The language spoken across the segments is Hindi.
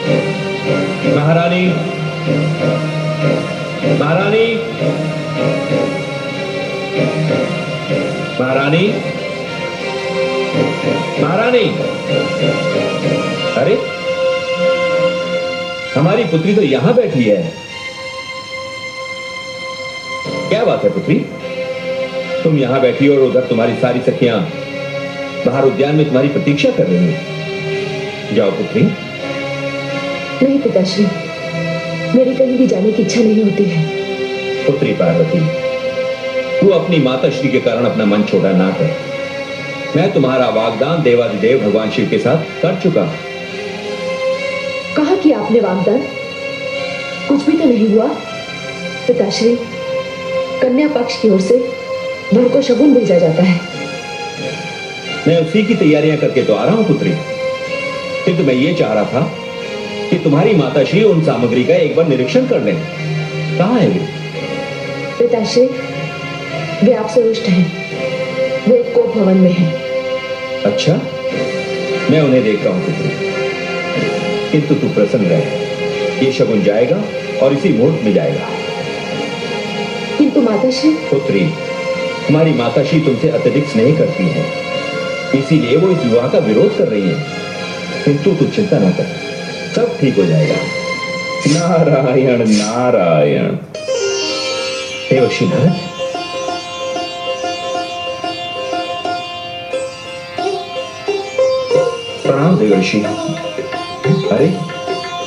महारानी, महारानी, महारानी, महारानी। अरे, हमारी पुत्री तो यहां बैठी है। क्या बात है पुत्री, तुम यहां बैठी हो और उधर तुम्हारी सारी सखियां बाहर उद्यान में तुम्हारी प्रतीक्षा कर रही हैं। जाओ पुत्री। नहीं पिताश्री, मेरी कहीं भी जाने की इच्छा नहीं होती है। पुत्री पार्वती, तू अपनी माताश्री के कारण अपना मन छोटा ना कर। मैं तुम्हारा वागदान देवाधिदेव भगवान शिव के साथ कर चुका। कहा कि आपने वागदान? कुछ भी तो नहीं हुआ। पिताश्री, कन्या पक्ष की ओर से वर को शगुन भेजा जाता है। मैं उसी की तैयारियां करके तो आ रहा हूं पुत्री, किंतु मैं ये चाह रहा था कि तुम्हारी माताश्री उन सामग्री का एक बार निरीक्षण कर लें। कहां है वे? पिताश्री, वे आपसे रुष्ट हैं। वे एक कोप भवन में हैं। अच्छा, मैं उन्हें देख रहा हूं पुत्री, किंतु तू प्रसन्न रह। ये शगुन जाएगा और इसी मुहूर्त में जाएगा। किंतु माताश्री। पुत्री, तुम्हारी माताश्री तुमसे अत्यधिक स्नेह करती है, इसीलिए वो इस विवाह का विरोध कर रही है। किंतु तू चिंता ना कर, सब ठीक हो जाएगा। नारायण नारायण। हे वशीधर, प्रणाम देवर्षि। अरे,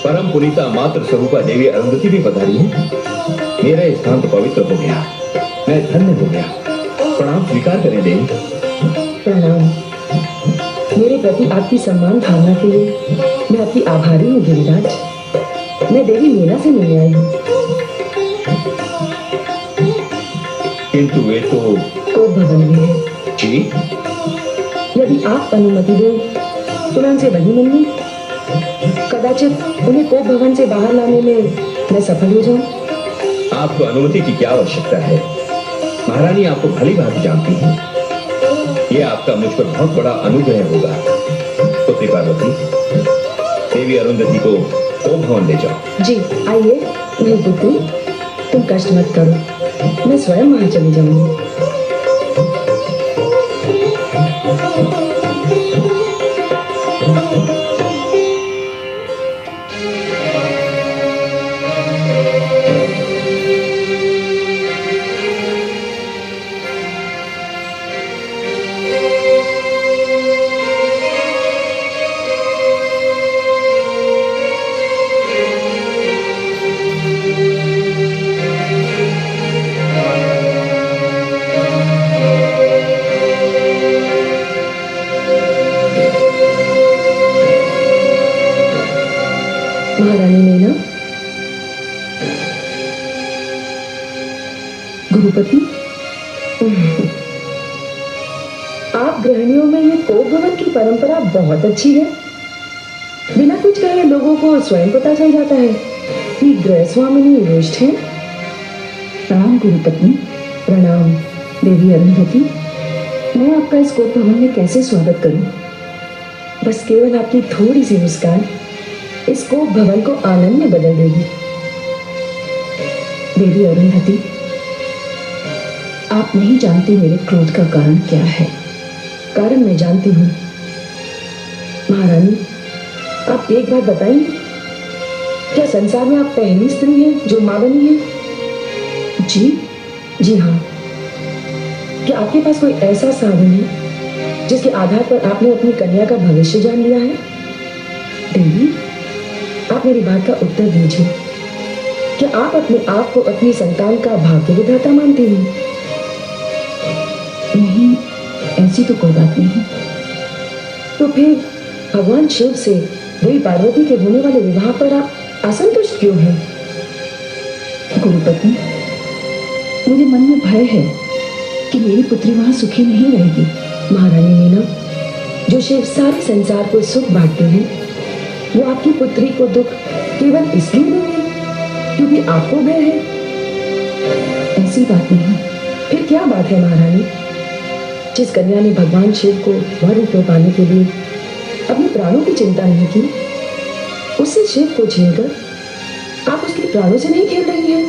परम पुनीता मात्र स्वरूपा देवी अरुंधति भी पधारी है। मेरा स्थान तो पवित्र हो गया, मैं धन्य हो गया। प्रणाम स्वीकार करें देवी। प्रणाम। मेरे प्रति आपकी सम्मान भावना के लिए मैं आपकी आभारी हूँ गिरिराज। मैं देवी मीना से मिलने आई हूँ। किंतु वे तो कोप भवन में है। जी? यदि आप अनुमति दें तो मैं उनसे वहीं मिलूं। कदाचित उन्हें कोप भवन से बाहर लाने में मैं सफल हो जाऊं। आपको अनुमति की क्या आवश्यकता है? महारानी आपको भली भांति जानती है। यह आपका मुझ पर बहुत बड़ा अनुग्रह होगा। पुत्री पार्वती, देवी अरुंधति को कोप भवन ले जाओ। जी आइए। नहीं पुत्री, तुम कष्ट मत करो, मैं स्वयं वहां चली जाऊंगी। महारानी मीना, गुरुपति, आप गृहिणियों में ये कोप भवन की परंपरा बहुत अच्छी है। बिना कुछ कहे लोगों को स्वयं पता चल जाता है कि गृह स्वामिनी रुष्ट है। प्रणाम गुरुपत्नी। प्रणाम देवी अरुंधति। मैं आपका इस कोप भवन में कैसे स्वागत करूं? बस केवल आपकी थोड़ी सी मुस्कान इस कोप भवन को आनंद में बदल देगी। देवी अरुंधति, आप नहीं जानती मेरे क्रोध का कारण क्या है। कारण मैं जानती हूँ। महारानी, आप एक बात बताएंगे, क्या संसार में आप पहली स्त्री हैं जो मां बनी है? जी हाँ। क्या आपके पास कोई ऐसा साधन है जिसके आधार पर आपने अपनी कन्या का भविष्य जान लिया है? देवी, आप मेरी बात का उत्तर दीजिए। क्या आप अपने आप को अपनी संतान का भाग्य विधाता मानती हैं? नहीं, ऐसी तो कोई बात नहीं। तो फिर भगवान शिव से देवी पार्वती के होने वाले विवाह पर आप असंतुष्ट क्यों हैं? गुरुपति, मुझे मन में भय है कि मेरी पुत्री वहां सुखी नहीं रहेगी। महारानी मीना, जो शिव सारे संसार को सुख बांटते हैं, वो आपकी पुत्री को दुख केवल इसलिए देंगे क्योंकि आपको भय है? ऐसी बात नहीं। फिर क्या बात है महारानी? जिस कन्या ने भगवान शिव को वर रूप में पाने के लिए अपने प्राणों की चिंता नहीं की, उससे शिव को छीनकर आप उसके प्राणों से नहीं खेल रही हैं?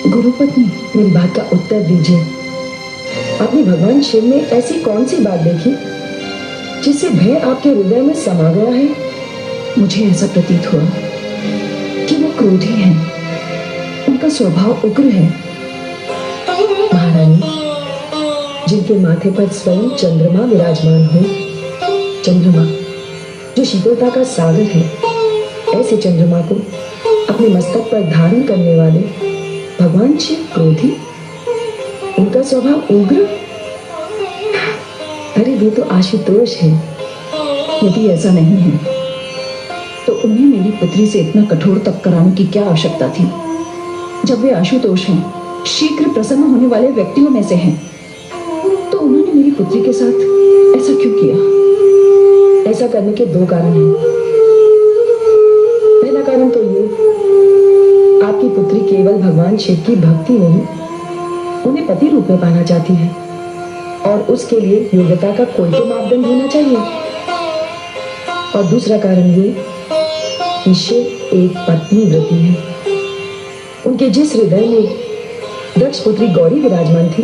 गुरुपत्नी, मेरी बात का उत्तर दीजिए। आपने भगवान शिव में ऐसी कौन सी बात देखी जिससे भय आपके हृदय में समा गया है? मुझे ऐसा प्रतीत हुआ कि वो क्रोधी हैं, उनका स्वभाव उग्र है। महारानी, जिनके माथे पर स्वयं चंद्रमा विराजमान हो, चंद्रमा जो शीतलता का सागर है, ऐसे चंद्रमा को अपने मस्तक पर धारण करने वाले भगवान शिव क्रोधी, उनका स्वभाव उग्र। अरे वे तो आशुतोष है। यदि ऐसा नहीं है तो उन्हें मेरी पुत्री से इतना कठोर तप कराने की क्या आवश्यकता थी? जब वे आशुतोष हैं, शीघ्र प्रसन्न होने वाले व्यक्तियों में से हैं, तो उन्होंने मेरी पुत्री के साथ ऐसा क्यों किया? ऐसा करने के दो कारण हैं। पहला कारण तो ये, आपकी पुत्री केवल भगवान शिव की भक्ति नहीं, उन्हें पति रूप में पाना चाहती है, और उसके लिए योग्यता का कोई तो मापदंड होना चाहिए। और दूसरा कारण ये कि शिव एक पत्नी व्रती है। उनके जिस हृदय में दक्ष पुत्री गौरी विराजमान थी,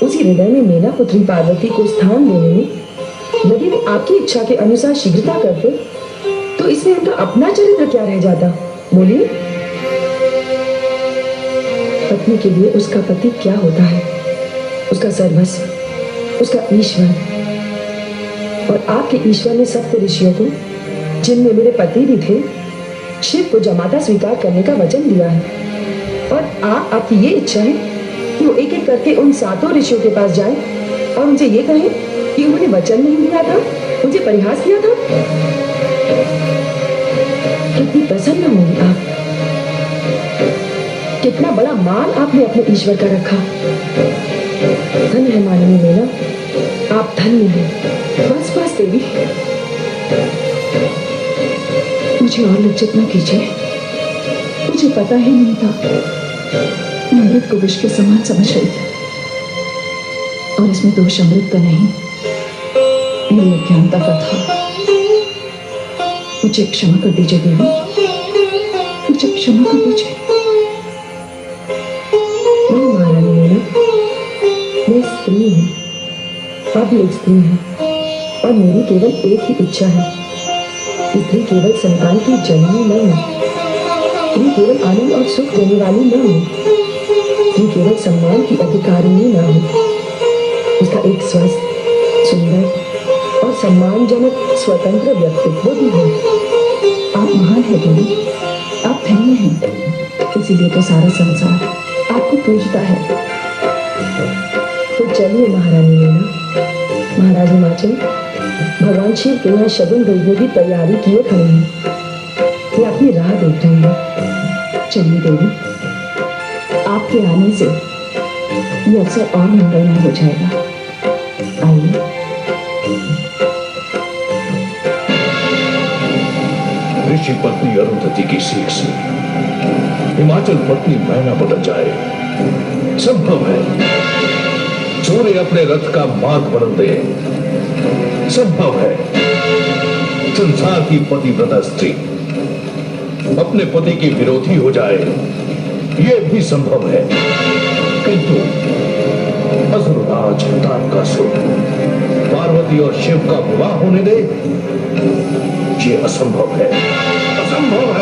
उसी हृदय में मेना पुत्री पार्वती को स्थान देने में यदि वे आपकी इच्छा के अनुसार शीघ्रता करते, तो इसमें उनका अपना चरित्र क्या रह जाता? बोलिए। पत्नी के लिए उसका पति क्या होता है? उसका सर्वस्व, उसका ईश्वर। और आपके ईश्वर ने सप्त ऋषियों को, जिनमें मेरे पति भी थे, शिव को जमाता स्वीकार करने का वचन दिया है। और आपकी ये इच्छा है कि वो एक एक करके उन सातों ऋषियों के पास जाए और उनसे ये कहे कि उन्होंने वचन नहीं दिया था, उनसे परिहास किया था। कितनी प्रसन्न होंगी आप, कितना बड़ा मान आपने अपने ईश्वर का रखा। धन्य है माननीय मेना, आप धन्य हैं। बस बस देवी, मुझे और लज्जित न कीजिए। मुझे पता ही नहीं था, मैं अमृत को विष के समान समझ रही थी, और इसमें दोष अमृत का नहीं, मेरी अज्ञानता का था। मुझे क्षमा कर दीजिए देवी, मुझे क्षमा कर दीजिए। नहीं महारानी मेना, मैं स्त्री हूँ, आप भी एक स्त्री हैं, और मेरी केवल एक ही इच्छा है। स्त्री केवल संतान की जननी न हो, स्त्री केवल आनंद और सुख देने वाली न हो, स्त्री केवल सम्मान की अधिकारिणी न हो। उसका एक स्वस्थ, सुंदर और सम्मानजनक स्वतंत्र व्यक्तित्व भी हो। आप महान है देवी, आप धन्य हैं, इसीलिए तो सारा संसार आपको पूजता है। तो चलिए महारानी मीना, महाराज हिमाचल भगवान शिव के यहाँ शगुन भेजने की तैयारी किए खड़े हैं। ये अपनी राह देख रहे हैं। चलिए देवी, आपके आने से ये अवसर और मंगलमय हो जाएगा। आइए। ऋषि पत्नी अरुंधति की सीख से हिमाचल पत्नी मैना बदल जाए, संभव है। सूर्य अपने रथ का मार्ग बदल दे, संभव है। संसार की पतिव्रता स्त्री अपने पति की विरोधी हो जाए, यह भी संभव है। किंतु असुरराज तारकासुर पार्वती और शिव का विवाह होने दे, ये असंभव है, असंभव है।